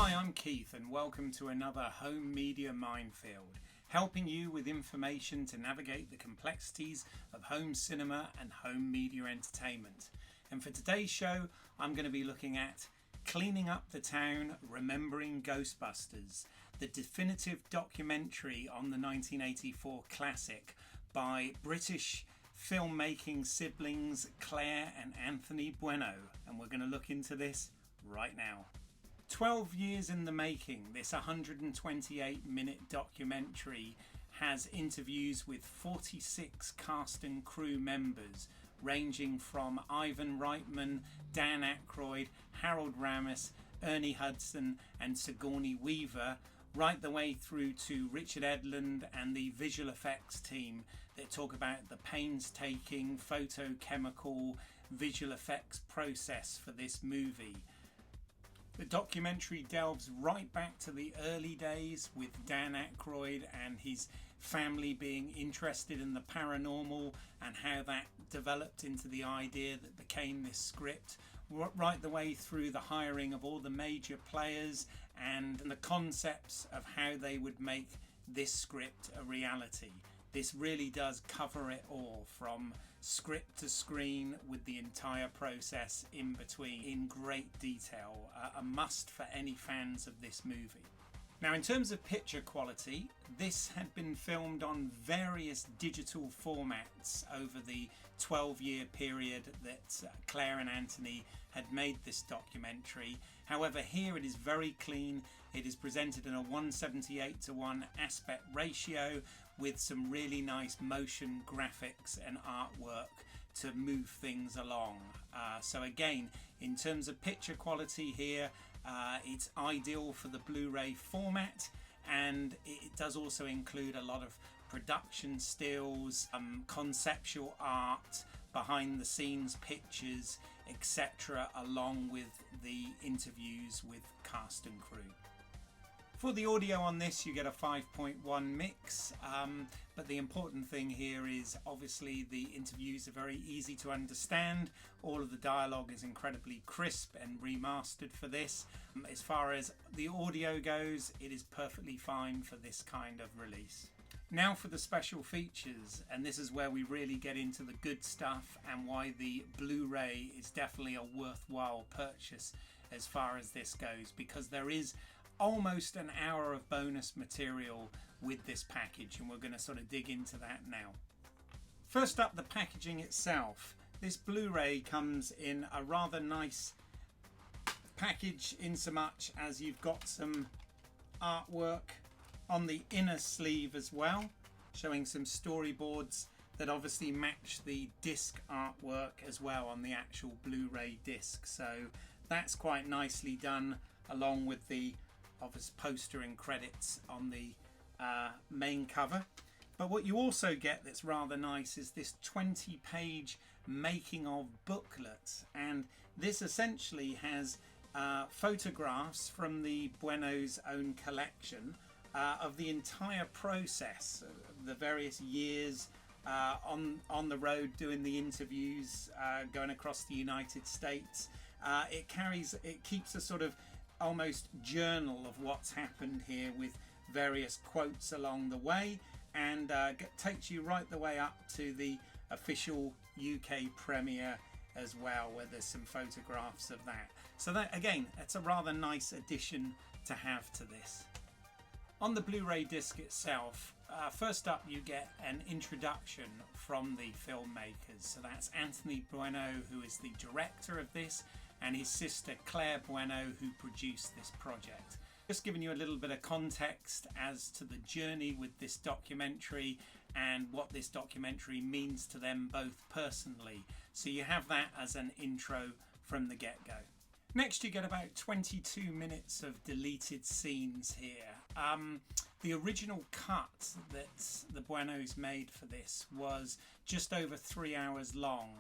Hi, I'm Keith and welcome to another Home Media Minefield, helping you with information to navigate the complexities of home cinema and home media entertainment. And for today's show, I'm going to be looking at Cleaning Up the Town, Remembering Ghostbusters, the definitive documentary on the 1984 classic by British filmmaking siblings Claire and Anthony Bueno. And we're going to look into this right now. 12 years in the making, this 128-minute documentary has interviews with 46 cast and crew members, ranging from Ivan Reitman, Dan Aykroyd, Harold Ramis, Ernie Hudson and Sigourney Weaver, right the way through to Richard Edlund and the visual effects team that talk about the painstaking photochemical visual effects process for this movie. The documentary delves right back to the early days with Dan Aykroyd and his family being interested in the paranormal and how that developed into the idea that became this script, right the way through the hiring of all the major players and the concepts of how they would make this script a reality. This really does cover it all from script to screen with the entire process in between in great detail. A must for any fans of this movie. Now, in terms of picture quality, this had been filmed on various digital formats over the 12-year period that Claire and Anthony had made this documentary. However, here it is very clean. It is presented in a 178:1 aspect ratio with some really nice motion graphics and artwork to move things along. So again, in terms of picture quality here, it's ideal for the Blu Ray format, and it does also include a lot of production stills, conceptual art, behind the scenes pictures, etc., along with the interviews with cast and crew. For the audio on this, you get a 5.1 mix, but the important thing here is obviously the interviews are very easy to understand. All of the dialogue is incredibly crisp and remastered for this. As far as the audio goes, it is perfectly fine for this kind of release. Now for the special features, and this is where we really get into the good stuff and why the Blu Ray is definitely a worthwhile purchase as far as this goes, because there is almost an hour of bonus material with this package, and we're going to sort of dig into that now. First up, the packaging itself. This Blu Ray comes in a rather nice package in so much as you've got some artwork on the inner sleeve as well, showing some storyboards that obviously match the disc artwork as well on the actual Blu Ray disc. So that's quite nicely done, along with the obvious poster and credits on the main cover. But what you also get that's rather nice is this 20-page making of booklet, and this essentially has photographs from the Bueno's own collection of the entire process, the various years on the road doing the interviews, going across the United States. It keeps a sort of almost journal of what's happened here with various quotes along the way, and takes you right the way up to the official UK premiere as well, where there's some photographs of that. So that, again, it's a rather nice addition to have to this. On the Blu Ray disc itself, first up you get an introduction from the filmmakers. So that's Anthony Bueno, who is the director of this, and his sister Claire Bueno, who produced this project. Just giving you a little bit of context as to the journey with this documentary and what this documentary means to them both personally. So you have that as an intro from the get-go. Next, you get about 22 minutes of deleted scenes here. The original cut that the Buenos made for this was just over 3 hours long,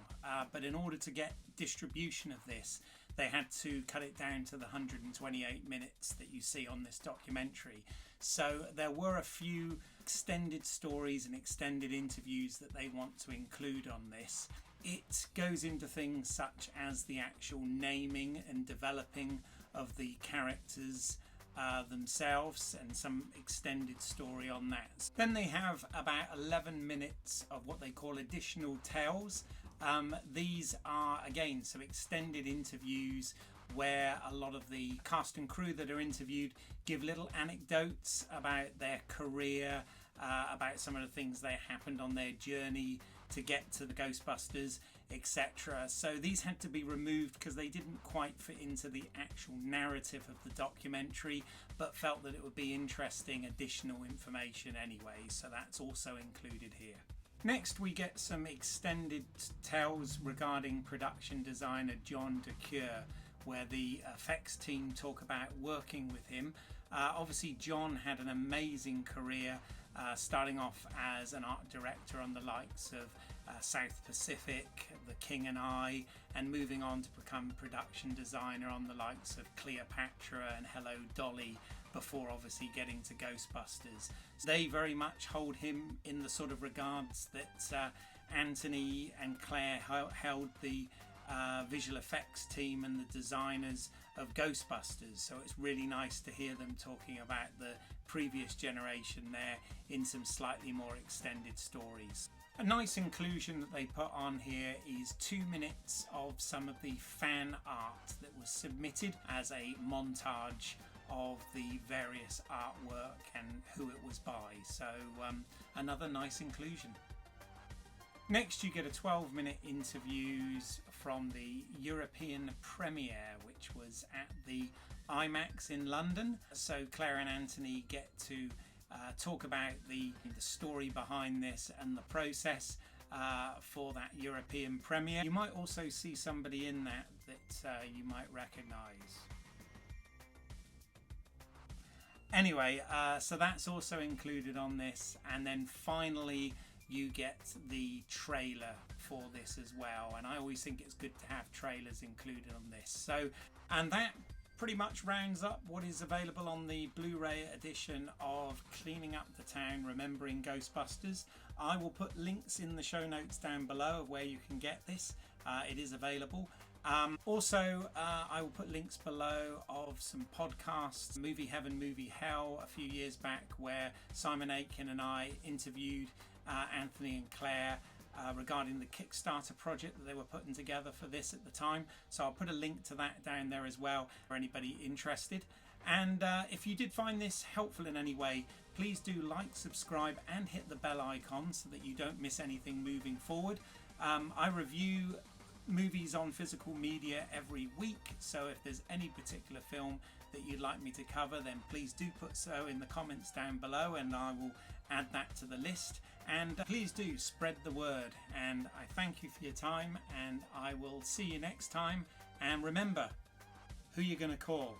but in order to get distribution of this, they had to cut it down to the 128 minutes that you see on this documentary. So there were a few extended stories and extended interviews that they want to include on this. It goes into things such as the actual naming and developing of the characters, themselves and some extended story on that. Then they have about 11 minutes of what they call additional tales. These are again some extended interviews where a lot of the cast and crew that are interviewed give little anecdotes about their career, about some of the things that happened on their journey to get to the Ghostbusters, etc. So these had to be removed because they didn't quite fit into the actual narrative of the documentary, but felt that it would be interesting additional information anyway, so that's also included here. Next we get some extended tales regarding production designer John DeCure, where the effects team talk about working with him. Obviously John had an amazing career, starting off as an art director on the likes of South Pacific, The King and I, and moving on to become production designer on the likes of Cleopatra and Hello Dolly, before obviously getting to Ghostbusters. They very much hold him in the sort of regards that Anthony and Claire held the visual effects team and the designers of Ghostbusters, so it's really nice to hear them talking about the previous generation there in some slightly more extended stories. A nice inclusion that they put on here is 2 minutes of some of the fan art that was submitted as a montage of the various artwork and who it was by, so another nice inclusion. Next you get a 12-minute interviews from the European premiere, which was at the IMAX in London. So Claire and Anthony get to talk about the story behind this and the process for that European premiere. You might also see somebody in that you might recognise. Anyway, so that's also included on this, and then finally you get the trailer for this as well, and I always think it's good to have trailers included on this. So, and that pretty much rounds up what is available on the Blu Ray edition of Cleaning Up the Town, Remembering Ghostbusters. I will put links in the show notes down below of where you can get this. It is available. Also, I will put links below of some podcasts, Movie Heaven, Movie Hell, a few years back, where Simon Aitken and I interviewed Anthony and Claire regarding the Kickstarter project that they were putting together for this at the time. So I'll put a link to that down there as well for anybody interested. And if you did find this helpful in any way, please do like, subscribe and hit the bell icon so that you don't miss anything moving forward. I review movies on physical media every week, so if there's any particular film that you'd like me to cover, then please do put so in the comments down below and I will add that to the list. And please do spread the word, and I thank you for your time, and I will see you next time. And remember who you're going to call.